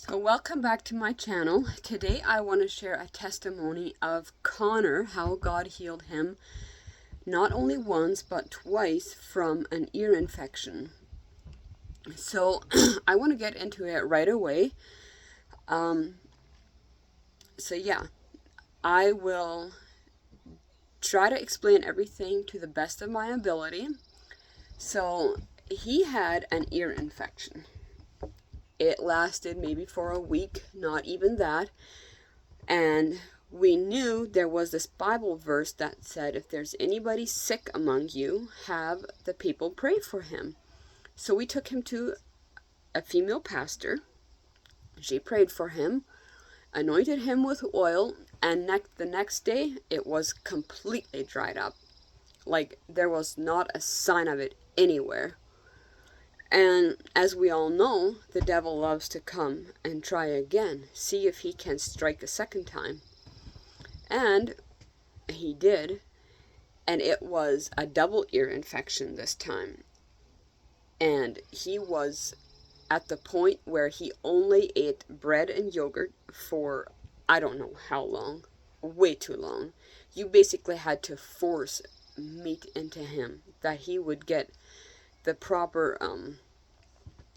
So welcome back to my channel. Today I want to share a testimony of Connor, how God healed him not only once but twice from an ear infection. So I want to get into it right away. So I will try to explain everything to the best of my ability. So he had an ear infection. It lasted maybe for a week, not even that. And we knew there was this Bible verse that said, if there's anybody sick among you, have the people pray for him. So we took him to a female pastor. She prayed for him, anointed him with oil, and the next day it was completely dried up. Like there was not a sign of it anywhere. And as we all know, the devil loves to come and try again, see if he can strike a second time. And he did, and it was a double ear infection this time. And he was at the point where he only ate bread and yogurt for I don't know how long, way too long. You basically had to force meat into him that he would get the proper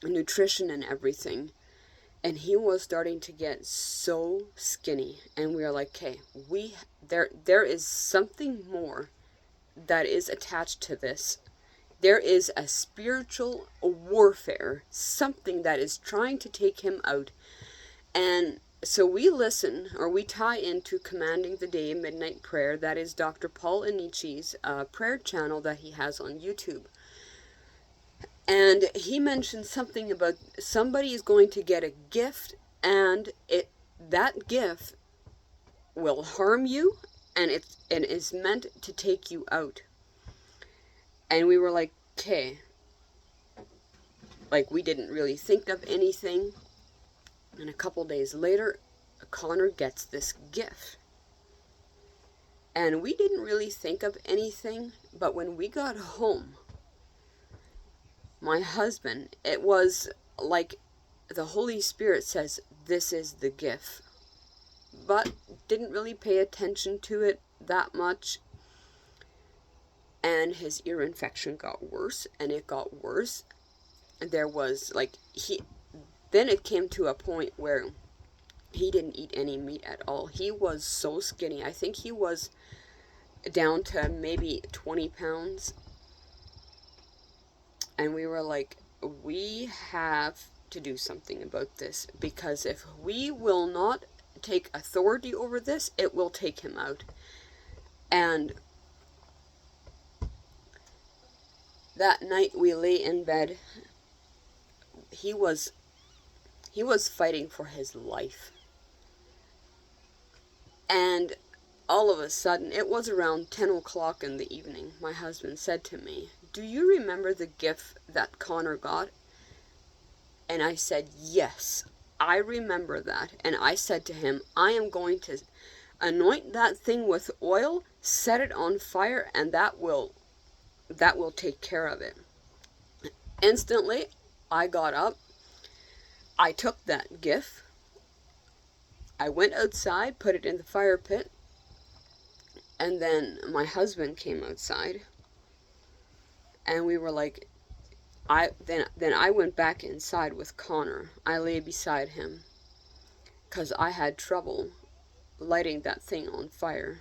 nutrition and everything. And he was starting to get so skinny, and we are like, okay, there is something more that is attached to this. There is a spiritual warfare, something that is trying to take him out. And so we tie into Commanding the Day Midnight Prayer. That is Dr. Paul Anichi's prayer channel that he has on YouTube. And he mentioned something about somebody is going to get a gift, and that gift will harm you, and it is meant to take you out. And we were like, okay. Like, we didn't really think of anything. And a couple days later, Connor gets this gift. And we didn't really think of anything, but when we got home, my husband, it was like the Holy Spirit says, this is the gift. But didn't really pay attention to it that much. And his ear infection got worse, and it got worse. And there was then it came to a point where he didn't eat any meat at all. He was so skinny. I think he was down to maybe 20 pounds. And we were like, we have to do something about this, because if we will not take authority over this, it will take him out. And that night we lay in bed. He was fighting for his life. And all of a sudden, it was around 10 o'clock in the evening, my husband said to me, do you remember the gift that Connor got? And I said, yes, I remember that. And I said to him, I am going to anoint that thing with oil, set it on fire, and that will take care of it. Instantly, I got up. I took that gift. I went outside, put it in the fire pit. And then my husband came outside. And we were like, then I went back inside with Connor. I lay beside him, because I had trouble lighting that thing on fire.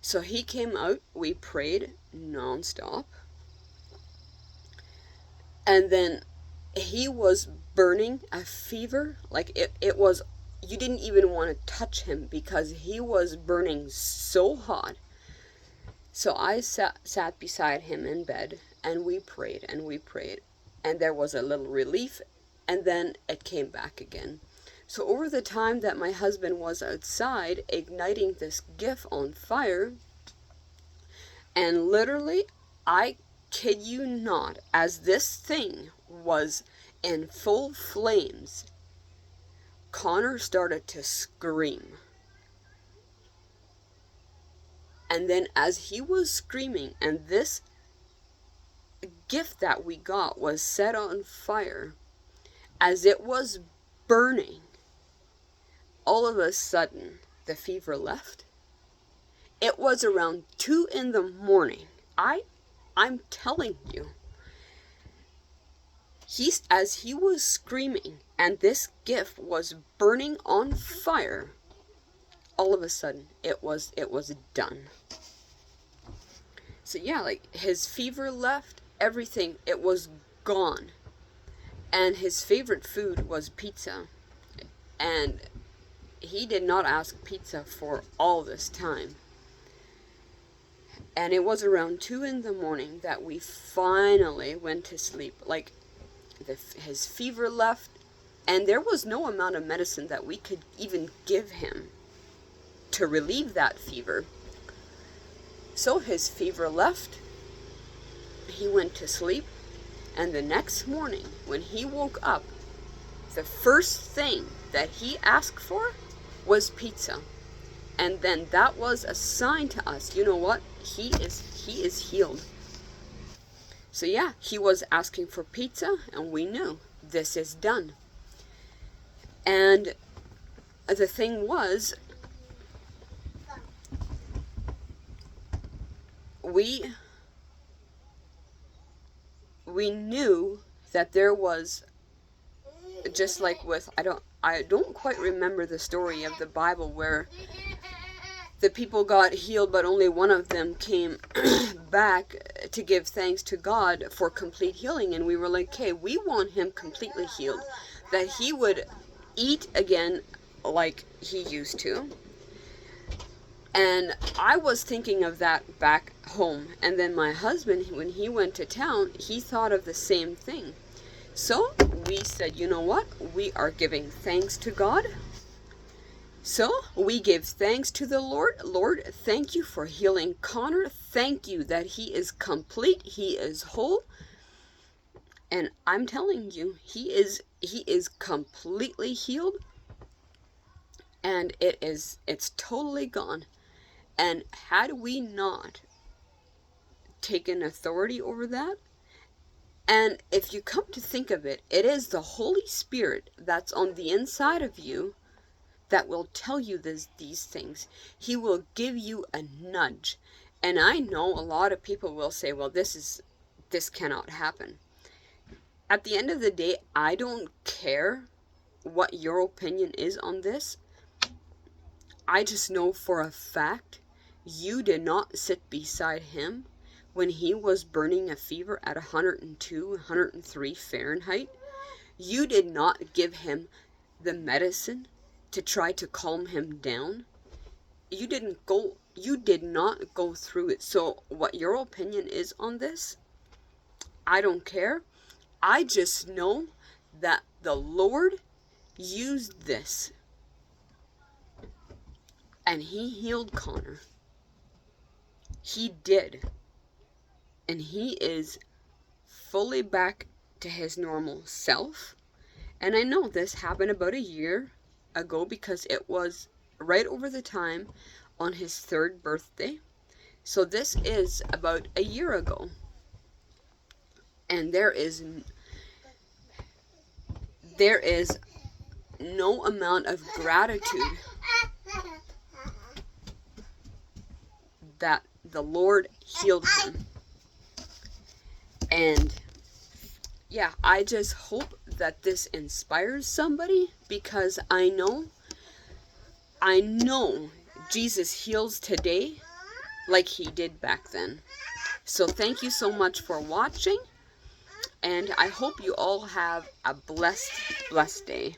So he came out, we prayed nonstop. And then he was burning a fever. Like it was, you didn't even want to touch him because he was burning so hot. So I sat beside him in bed, and we prayed and we prayed. And there was a little relief, and then it came back again. So over the time that my husband was outside igniting this gift on fire, and literally, I kid you not, as this thing was in full flames, Connor started to scream. And then as he was screaming, and this gift that we got was set on fire, as it was burning. All of a sudden, the fever left. It was around 2 in the morning. I'm telling you. As he was screaming and this gift was burning on fire, all of a sudden it was done. So yeah, like his fever left, everything, it was gone. And his favorite food was pizza. And he did not ask pizza for all this time. And it was around 2 in the morning that we finally went to sleep. Like, his fever left, and there was no amount of medicine that we could even give him to relieve that fever. So his fever left, he went to sleep, and the next morning, when he woke up, the first thing that he asked for was pizza. And then that was a sign to us, you know what? He is healed. So yeah, he was asking for pizza, and we knew this is done. And the thing was, we knew that there was, just like with, I don't quite remember the story of the Bible where the people got healed, but only one of them came back to give thanks to God for complete healing. And we were like, okay, we want him completely healed, that he would eat again like he used to. And I was thinking of that back home. And then my husband, when he went to town, he thought of the same thing. So we said, you know what? We are giving thanks to God. So we give thanks to the Lord. Lord, thank you for healing Connor. Thank you that he is complete. He is whole. And I'm telling you, he is completely healed. And it's totally gone. And had we not taken authority over that, and if you come to think of it, it is the Holy Spirit that's on the inside of you that will tell you these things. He will give you a nudge. And I know a lot of people will say, well, this cannot happen. At the end of the day, I don't care what your opinion is on this. I just know for a fact you did not sit beside him when he was burning a fever at 102, 103 Fahrenheit. You did not give him the medicine to try to calm him down. You did not go through it. So what your opinion is on this, I don't care. I just know that the Lord used this and he healed Connor. He did. And he is fully back to his normal self. And I know this happened about a year ago because it was right over the time on his 3rd birthday. So this is about a year ago. And there is no amount of gratitude that the Lord healed him. And yeah, I just hope that this inspires somebody, because I know Jesus heals today like he did back then. So thank you so much for watching, and I hope you all have a blessed day.